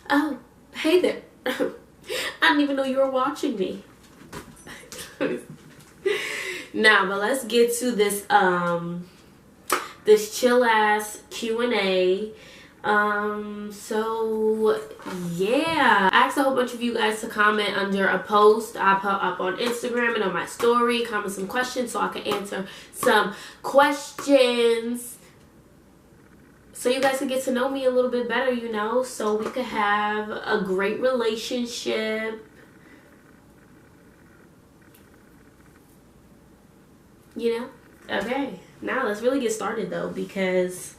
Oh, hey there. I didn't even know you were watching me. Now, but let's get to this this chill ass Q&A. So yeah, I asked a whole bunch of you guys to comment under a post I put up on Instagram and on my story. Comment some questions so I can answer some questions, so you guys can get to know me a little bit better, you know, so we could have a great relationship, you know. Okay, now let's really get started though, because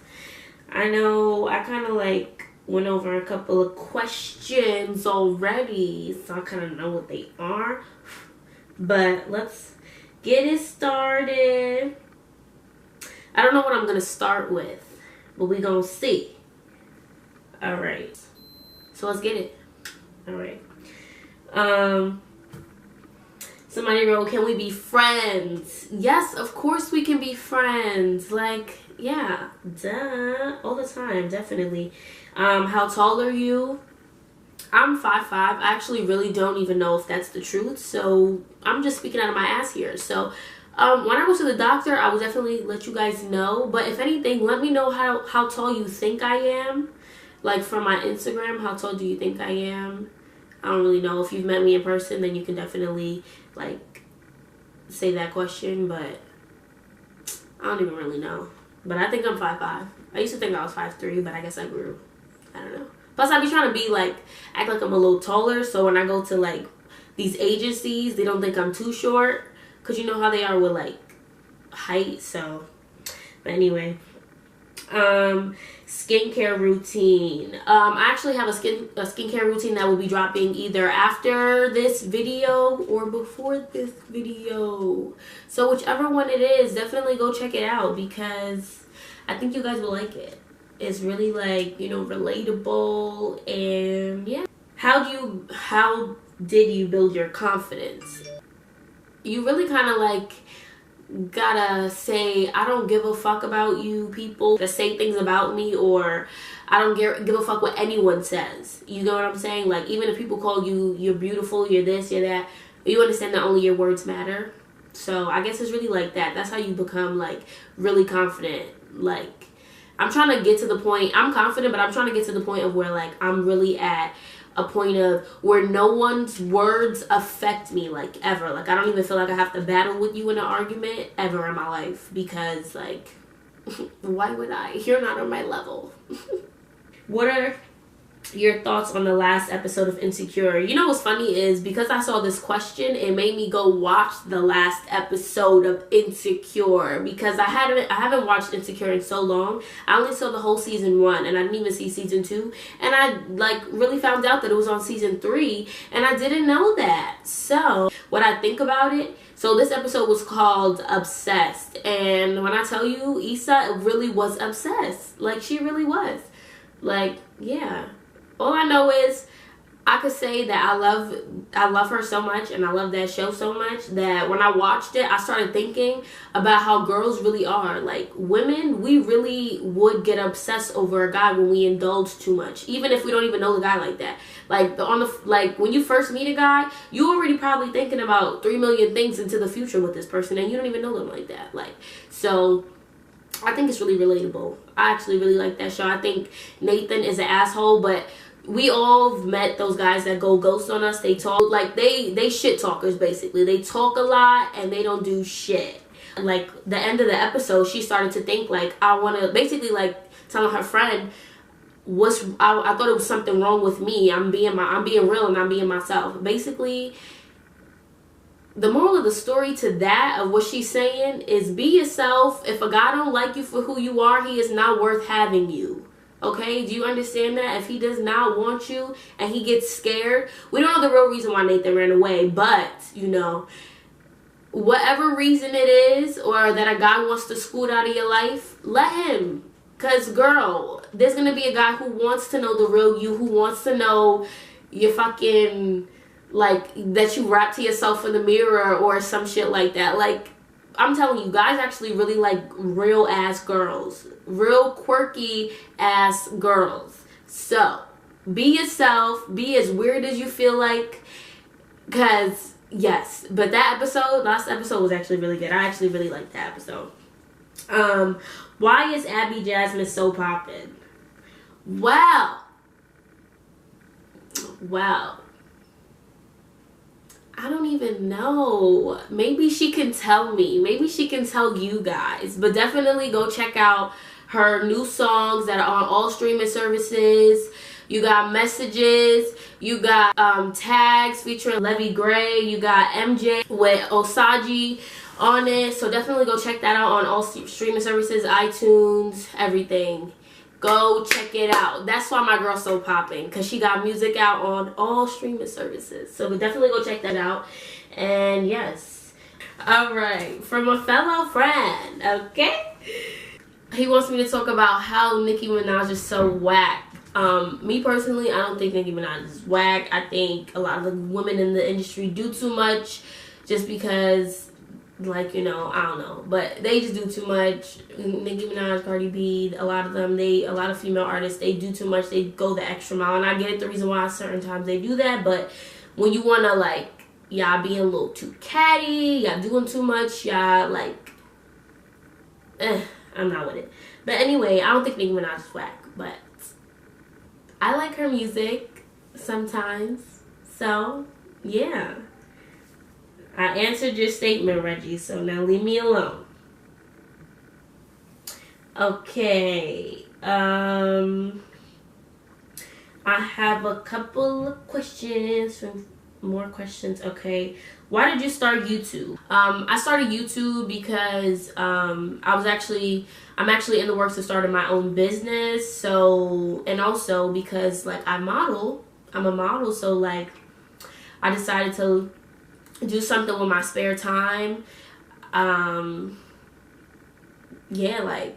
I know I kind of like went over a couple of questions already, so I kind of know what they are. But let's get it started. I don't know what I'm going to start with, but we going to see. All right. So let's get it. All right. Somebody wrote, can we be friends? Yes, of course we can be friends. Like, yeah, duh, all the time, definitely. How tall are you? I'm 5'5". I actually really don't even know if that's the truth, so I'm just speaking out of my ass here. So when I go to the doctor, I will definitely let you guys know. But if anything, let me know how tall you think I am. Like, from my Instagram, how tall do you think I am? I don't really know. If you've met me in person, then you can definitely, like, say that question. But I don't even really know. But I think I'm 5'5". I used to think I was 5'3", but I guess I grew. I don't know. Plus, I be trying to be, like, act like I'm a little taller. So when I go to, like, these agencies, they don't think I'm too short. Because you know how they are with, like, height. So, but anyway. Skincare routine. I actually have a skincare routine that will be dropping either after this video or before this video. So whichever one it is, definitely go check it out, because I think you guys will like it. It's really, like, you know, relatable. And yeah. How did you build your confidence? You really kind of, like, gotta say, I don't give a fuck about you people that say things about me, or I don't give a fuck what anyone says. You know what I'm saying? Like, even if people call you, you're beautiful, you're this, you're that, you understand that only your words matter. So I guess it's really like that. That's how you become, like, really confident. Like, I'm trying to get to the point, I'm confident, but I'm trying to get to the point of where, like, I'm really at a point of where no one's words affect me, like, ever. Like, I don't even feel like I have to battle with you in an argument ever in my life, because, like, why would I? You're not on my level. What are your thoughts on the last episode of Insecure? You know what's funny is, because I saw this question, it made me go watch the last episode of Insecure, because I haven't watched Insecure in so long. I only saw the whole season 1, and I didn't even see season 2, and I, like, really found out that it was on season 3, and I didn't know that. So what I think about it, so this episode was called Obsessed, and when I tell you, Issa really was obsessed. Like, she really was. Like, yeah. All I know is I could say that I love her so much, and I love that show so much, that when I watched it, I started thinking about how girls really are. Like, women, we really would get obsessed over a guy when we indulge too much, even if we don't even know the guy like that. Like, like, when you first meet a guy, you already probably thinking about 3 million things into the future with this person, and you don't even know them like that. Like, so I think it's really relatable. I actually really like that show. I think Nathan is an asshole, but we all met those guys that go ghost on us. They talk, like, they shit talkers, basically. They talk a lot and they don't do shit. Like, the end of the episode, she started to think, like, I want to, basically, like, telling her friend, I thought it was something wrong with me. I'm being real and I'm being myself. Basically, the moral of the story to that, of what she's saying, is be yourself. If a guy don't like you for who you are, he is not worth having you. Okay, do you understand that? If he does not want you and he gets scared, we don't know the real reason why Nathan ran away, but, you know, whatever reason it is, or that a guy wants to scoot out of your life, let him. Because, girl, there's going to be a guy who wants to know the real you, who wants to know your fucking, like, that you rap to yourself in the mirror or some shit like that. Like, I'm telling you, guys actually really like real-ass girls. Real quirky-ass girls. So, Be yourself. Be as weird as you feel like. Because, yes. But that last episode was actually really good. I actually really liked that episode. Why is Abby Jasmine so poppin'? Well, I don't even know. Maybe she can tell me. Maybe she can tell you guys. But definitely go check out her new songs that are on all streaming services. You got Messages. You got Tags featuring Levy Gray. You got MJ with Osagi on it. So definitely go check that out on all streaming services, iTunes, everything. Go check it out. That's why my girl's so popping, because she got music out on all streaming services. So definitely go check that out. And yes. Alright. From a fellow friend. Okay? He wants me to talk about how Nicki Minaj is so whack. Me personally, I don't think Nicki Minaj is whack. I think a lot of the women in the industry do too much just because, like, you know, I don't know, but they just do too much. Nicki Minaj, Cardi B, a lot of them, a lot of female artists, they do too much. They go the extra mile, and I get it, the reason why certain times they do that, but when you want to, like, y'all being a little too catty, y'all doing too much, y'all, like, I'm not with it. But anyway, I don't think Nicki Minaj is whack, but I like her music sometimes. So, yeah. I answered your statement, Reggie, so now leave me alone. Okay. I have a couple of questions, more questions. Okay. Why did you start YouTube? I started YouTube because I'm actually in the works of starting my own business. So, and also because, like, I'm a model, so, like, I decided to do something with my spare time. Yeah, like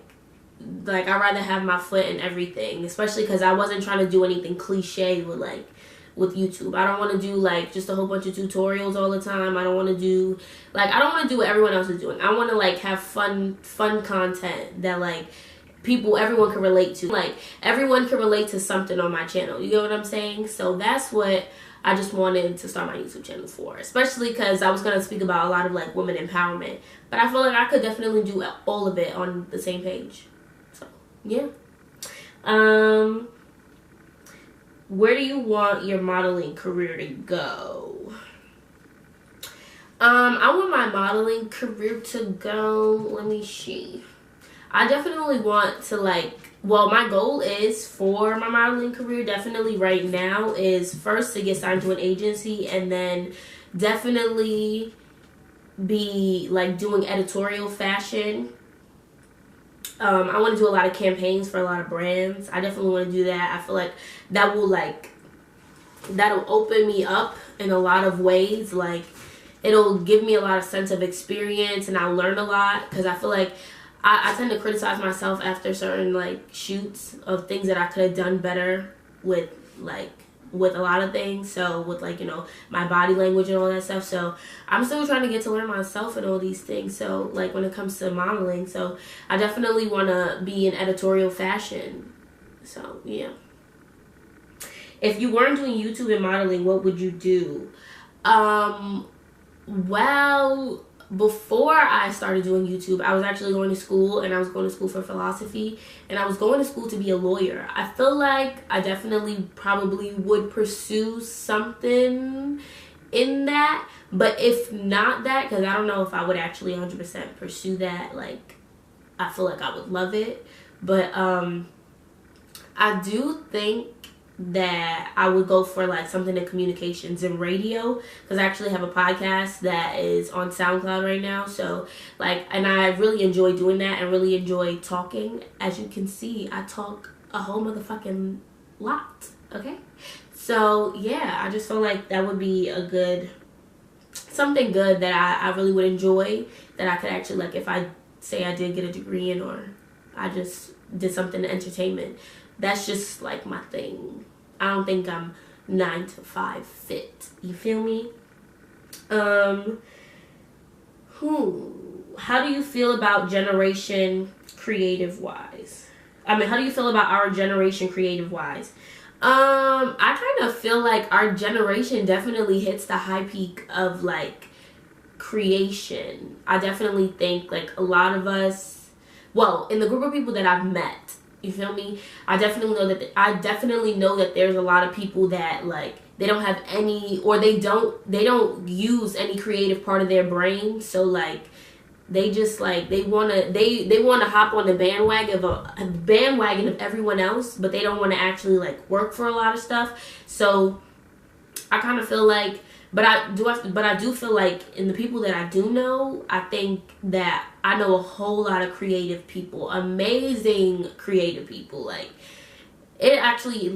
I'd rather have my foot in everything, especially because I wasn't trying to do anything cliche with YouTube. I don't want to do, like, just a whole bunch of tutorials all the time. I don't want to do, like, I don't want to do what everyone else is doing. I want to, like, have fun content that, like, everyone can relate to. Like, everyone can relate to something on my channel. You get what I'm saying? So that's what I just wanted to start my YouTube channel for, especially because I was going to speak about a lot of, like, women empowerment. But I feel like I could definitely do all of it on the same page. So, yeah. Where do you want your modeling career to go? I want my modeling career to go, let me see. I definitely want to, like, well, my goal is for my modeling career, definitely right now, is first to get signed to an agency, and then definitely be, like, doing editorial fashion. I want to do a lot of campaigns for a lot of brands. I definitely want to do that. I feel like that'll open me up in a lot of ways. Like, it'll give me a lot of sense of experience, and I'll learn a lot, because I feel like I tend to criticize myself after certain, like, shoots of things that I could have done better with a lot of things. So with, like, you know, my body language and all that stuff. So I'm still trying to get to learn myself and all these things. So, like, when it comes to modeling, so I definitely want to be in editorial fashion. So, yeah. If you weren't doing YouTube and modeling, what would you do? Well, before I started doing YouTube, I was actually going to school, and I was going to school for philosophy, and I was going to school to be a lawyer. I feel like I definitely probably would pursue something in that, but if not that, because I don't know if I would actually 100% pursue that, like, I feel like I would love it, but I do think that I would go for, like, something in communications and radio, because I actually have a podcast that is on SoundCloud right now. So, like, and I really enjoy doing that and really enjoy talking. As you can see, I talk a whole motherfucking lot, okay? So, yeah, I just feel like that would be something good that I really would enjoy, that I could actually, like, if I say I did get a degree in, or I just did something in entertainment, that's just, like, my thing. I don't think I'm 9 to 5 fit. You feel me? How do you feel about generation creative-wise? I mean, how do you feel about our generation creative-wise? I kind of feel like our generation definitely hits the high peak of like creation. I definitely think like a lot of us, well, in the group of people that I've met, you feel me? I definitely know that there's a lot of people that like they don't have any, or they don't use any creative part of their brain. So like they just like they wanna hop on the bandwagon of everyone else, but they don't want to actually like work for a lot of stuff. So I kind of feel like, but I do feel like in the people that I do know, I think that I know a whole lot of creative people, amazing creative people. Like it actually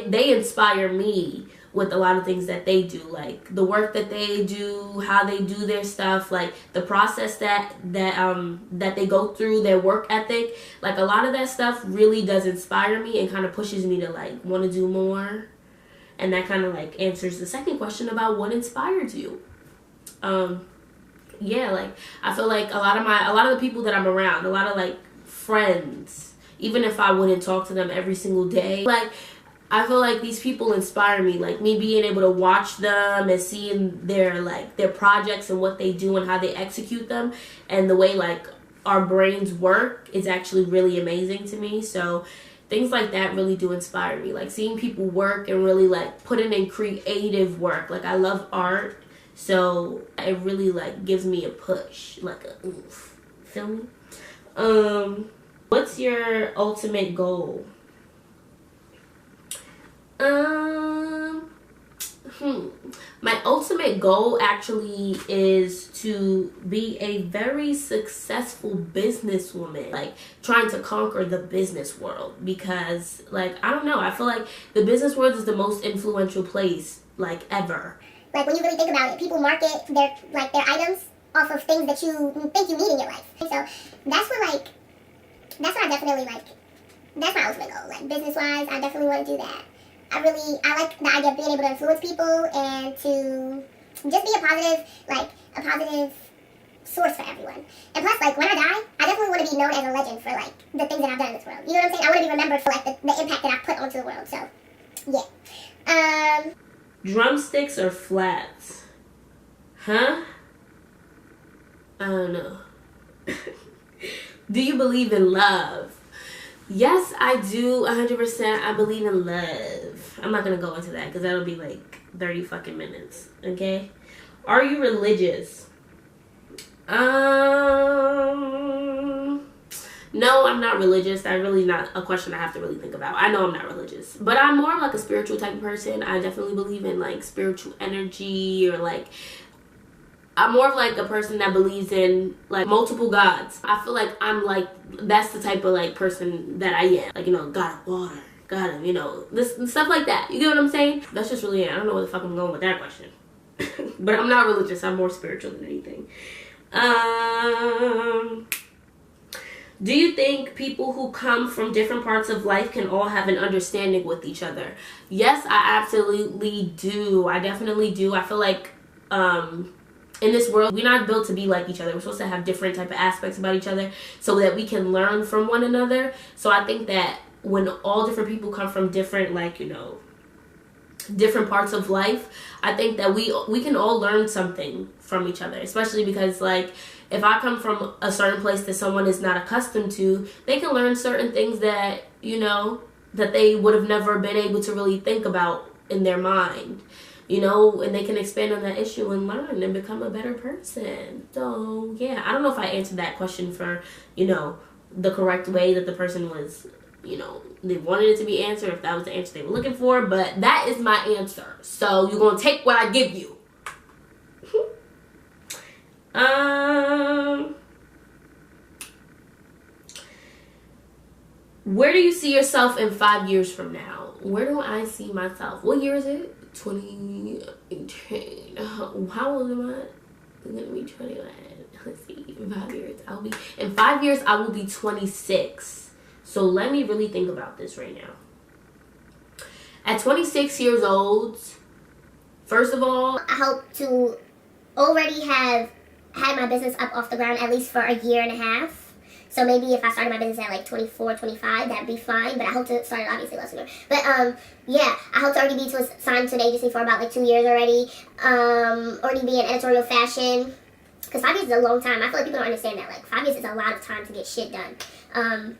they inspire me with a lot of things that they do, like the work that they do, how they do their stuff, like the process that they go through, their work ethic. Like a lot of that stuff really does inspire me and kind of pushes me to like want to do more. And that kind of like answers the second question about what inspired you. Yeah, like I feel like a lot of the people that I'm around, a lot of like friends, even if I wouldn't talk to them every single day, like I feel like these people inspire me. Like me being able to watch them and seeing their projects and what they do and how they execute them, and the way like our brains work is actually really amazing to me. So things like that really do inspire me. Like seeing people work and really like putting in creative work. Like I love art, so it really like gives me a push, like a oof. Feel me? What's your ultimate goal? My ultimate goal actually is to be a very successful businesswoman, like trying to conquer the business world, because like I don't know, I feel like the business world is the most influential place like ever. Like when you really think about it, people market their items off of things that you think you need in your life. So that's what I definitely like. That's my ultimate goal. Like business wise, I definitely want to do that. I like the idea of being able to influence people and to just be a positive source for everyone. And plus, like, when I die, I definitely want to be known as a legend for, like, the things that I've done in this world. You know what I'm saying? I want to be remembered for, like, the impact that I've put onto the world. So, yeah. Drumsticks or flats? Huh? I don't know. Do you believe in love? Yes, I do. 100%. I believe in love. I'm not gonna go into that because that'll be like 30 fucking minutes. Okay. Are you religious? No, I'm not religious. That really not a question I have to really think about. I know I'm not religious, but I'm more of like a spiritual type of person. I definitely believe in like spiritual energy, or like I'm more of like a person that believes in like multiple gods. I feel like I'm like, that's the type of like person that I am. Like, you know, God of water, God of, you know, this stuff like that. You get what I'm saying? That's just really it. I don't know where the fuck I'm going with that question. But I'm not religious. I'm more spiritual than anything. Do you think people who come from different parts of life can all have an understanding with each other? Yes, I absolutely do. I definitely do. I feel like in this world, we're not built to be like each other. We're supposed to have different type of aspects about each other so that we can learn from one another. So I think that when all different people come from different, like, you know, different parts of life, I think that we can all learn something from each other, especially because, like, if I come from a certain place that someone is not accustomed to, they can learn certain things that, you know, that they would have never been able to really think about in their mind, you know, and they can expand on that issue and learn and become a better person. So, yeah, I don't know if I answered that question for, you know, the correct way that the person was, you know, they wanted it to be answered, if that was the answer they were looking for, but that is my answer. So you're going to take what I give you. Where do you see yourself in 5 years from now? Where do I see myself? What year is it? 2018. How old am I? I'm gonna be 21. Let's see. In 5 years, in 5 years I will be 26. So let me really think about this right now. At 26 years old, first of all, I hope to already have had my business up off the ground at least for a year and a half. So maybe if I started my business at like 24, 25, that'd be fine. But I hope to start it obviously less sooner. But yeah, I hope to already be signed to an agency for about like 2 years already. Already be in editorial fashion. Because 5 years is a long time. I feel like people don't understand that. Like 5 years is a lot of time to get shit done.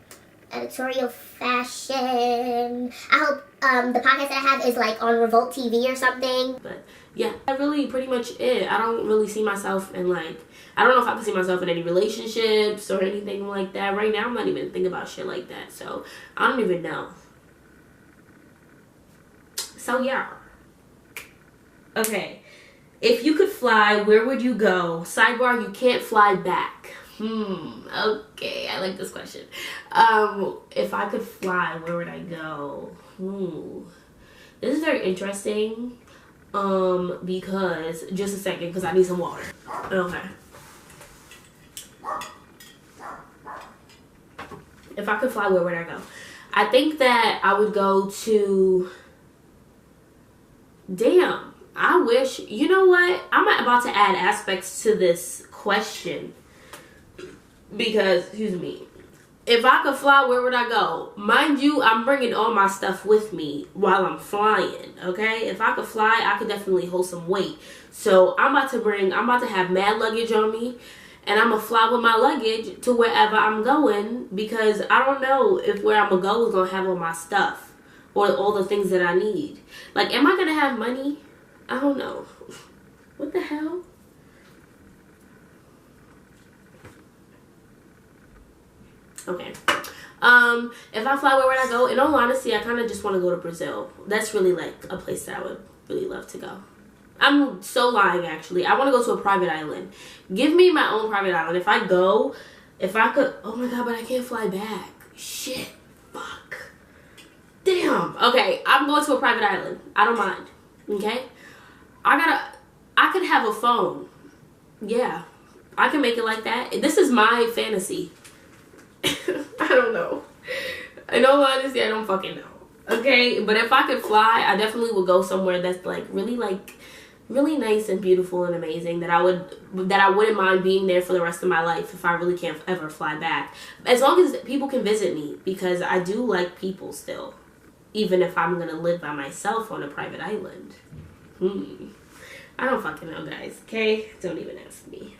Editorial fashion. I hope the podcast that I have is like on Revolt TV or something. But yeah, that's really pretty much it. I don't really see myself in like, I don't know if I can see myself in any relationships or anything like that. Right now, I'm not even thinking about shit like that. So I don't even know. So yeah. Okay. If you could fly, where would you go? Sidebar, you can't fly back. Okay, I like this question. If I could fly, where would I go? This is very interesting. Because, just a second, because I need some water. Okay. If I could fly, where would I go? I think that I would go to, damn, I wish, you know what? I'm about to add aspects to this question. Because, excuse me, if I could fly, where would I go? Mind you, I'm bringing all my stuff with me while I'm flying, okay? If I could fly, I could definitely hold some weight. So I'm about to have mad luggage on me, and I'm going to fly with my luggage to wherever I'm going, because I don't know if where I'm going to go is going to have all my stuff or all the things that I need. Like, am I going to have money? I don't know. What the hell? Okay. If I fly, where would I go? In all honesty, I kind of just want to go to Brazil. That's really like a place that I would really love to go. I'm so lying, actually. I want to go to a private island. Give me my own private island. If I could, oh my God, but I can't fly back. Shit. Fuck. Damn. Okay, I'm going to a private island. I don't mind. Okay? I could have a phone. Yeah. I can make it like that. This is my fantasy. I don't know. In all honesty, I don't fucking know. Okay, but if I could fly, I definitely would go somewhere that's really nice and beautiful and amazing, that I wouldn't mind being there for the rest of my life if I really can't ever fly back. As long as people can visit me, because I do like people still, even if I'm gonna live by myself on a private island. I don't fucking know, guys. Okay, don't even ask me.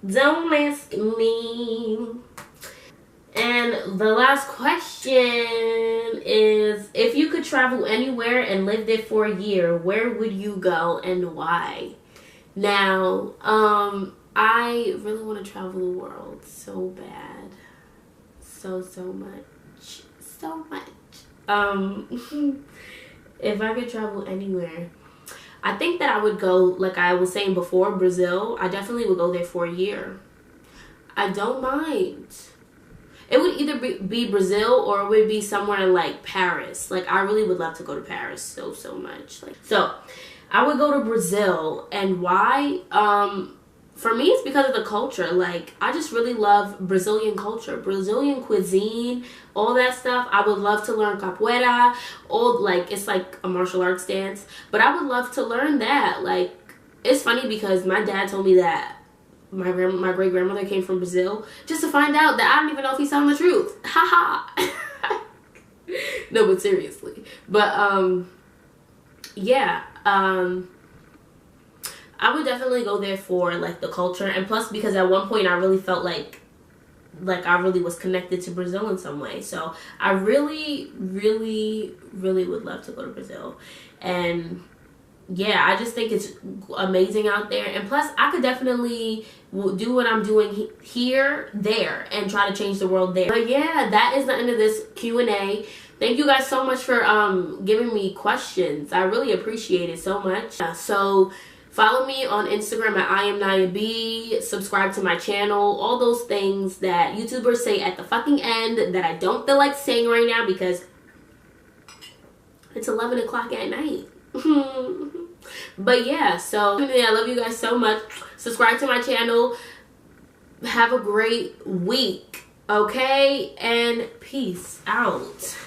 Don't ask me. And the last question is, if you could travel anywhere and live there for a year, where would you go and why? Now, I really want to travel the world so bad. So much. So much. If I could travel anywhere, I think that I would go, like I was saying before, Brazil. I definitely would go there for a year. I don't mind. It would either be Brazil or it would be somewhere in like Paris. Like, I really would love to go to Paris so much. Like, so I would go to Brazil. And why? For me, it's because of the culture. Like, I just really love Brazilian culture, Brazilian cuisine, all that stuff. I would love to learn capoeira, it's like a martial arts dance. But I would love to learn that. Like, it's funny because my dad told me that my great grandmother came from Brazil, just to find out that I don't even know if he's telling the truth. Haha. No, but seriously. But yeah. I would definitely go there for like the culture, and plus because at one point I really felt like I really was connected to Brazil in some way. So I really would love to go to Brazil. And yeah, I just think it's amazing out there. And plus, I could definitely do what I'm doing here, there, and try to change the world there. But yeah, that is the end of this Q&A. Thank you guys so much for giving me questions. I really appreciate it so much. So follow me on Instagram at IamNayaB. Subscribe to my channel. All those things that YouTubers say at the fucking end that I don't feel like saying right now because it's 11 o'clock at night. But yeah, so I love you guys so much. Subscribe to my channel. Have a great week, okay? And peace out.